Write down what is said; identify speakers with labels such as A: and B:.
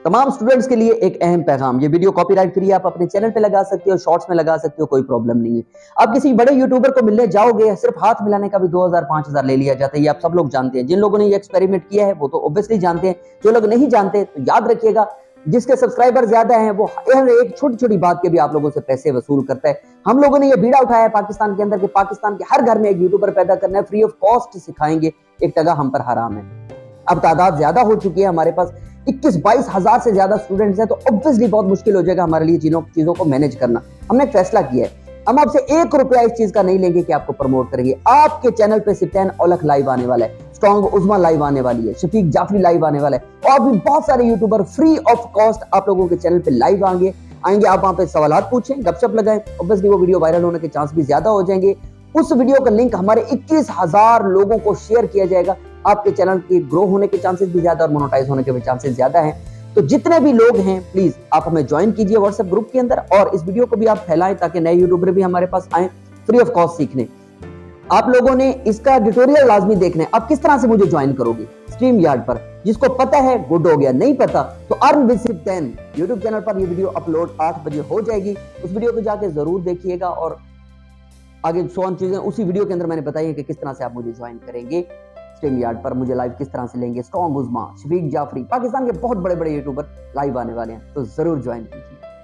A: तमाम स्टूडेंट्स के लिए एक अहम पैगाम, ये वीडियो कॉपीराइट फ्री है, आप अपने चैनल पे लगा सकते हो, शॉर्ट्स में लगा सकते हो, कोई प्रॉब्लम नहीं है। आप किसी बड़े यूट्यूबर को मिलने जाओगे, सिर्फ हाथ मिलाने का भी 2000-5000 ले लिया जाता है, ये आप सब लोग जानते हैं। जिन लोगों ने ये एक्सपेरिमेंट किया है वो तो ऑब्वियसली जानते हैं, जो लोग नहीं जानते तो याद रखिएगा, जिसके सब्सक्राइबर ज्यादा हैं वो हर एक छोटी छोटी बात के भी आप लोगों से पैसे वसूल करता है। हम लोगों ने ये बीड़ा उठाया है पाकिस्तान के अंदर कि पाकिस्तान के हर घर में एक यूट्यूबर पैदा करना है, फ्री ऑफ कॉस्ट सिखाएंगे, एक टका हम पर हराम है। अब तादाद ज्यादा हो चुकी है, हमारे पास 21-22 हजार से ज्यादा स्टूडेंट्स हैं, तो ऑब्वियसली बहुत मुश्किल हो जाएगा हमारे लिए चीजों को मैनेज करना। हमने एक फैसला किया है, हम आपसे 1 रुपया इस चीज का नहीं लेंगे कि आपको प्रमोट करेंगे। आपके चैनल पे सिप्तैन औलख लाइव आने वाला है, स्ट्रॉन्ग उज़मा लाइव आने वाली है, शफीक जाफरी लाइव आने वाला है, और भी बहुत सारे यूट्यूबर फ्री ऑफ कॉस्ट आप लोगों के चैनल पे लाइव आएंगे। आप वहां पे सवालात पूछें, गपशप लगाएं, ऑब्वियसली वो वीडियो वायरल होने के चांस भी ज्यादा हो जाएंगे। उस वीडियो का लिंक हमारे 21,000 लोगों को शेयर किया जाएगा, आपके चैनल के ग्रो होने के चांसेस भी ज्यादा और मोनेटाइज होने के भी चांसेस ज्यादा हैं। तो जितने भी लोग हैं प्लीज आप हमें ज्वाइन कीजिए व्हाट्सएप ग्रुप के अंदर, और इस वीडियो को भी आप फैलाएं ताकि नए यूट्यूबर भी हमारे पास आए फ्री ऑफ कॉस्ट सीखने। आप लोगों ने इसका ट्यूटोरियल लाजमी देखना है। आप किस तरह से मुझे ज्वाइन करोगे? स्ट्रीम यार्ड पर, जिसको पता है गुड हो गया, नहीं पता तो earn with Sibtain YouTube channel पर ये वीडियो अपलोड 8 बजे हो जाएगी, उस वीडियो को जाके जरूर देखिएगा, और आगे 100 चीजें उसी वीडियो के अंदर मैंने बताई है कि किस तरह से आप मुझे ज्वाइन करेंगे स्ट्रीम यार्ड पर, मुझे लाइव किस तरह से लेंगे। स्ट्रॉन्ग उज़मा, शफीक जाफरी, पाकिस्तान के बहुत बड़े बड़े यूट्यूबर लाइव आने वाले हैं, तो जरूर ज्वाइन कीजिए।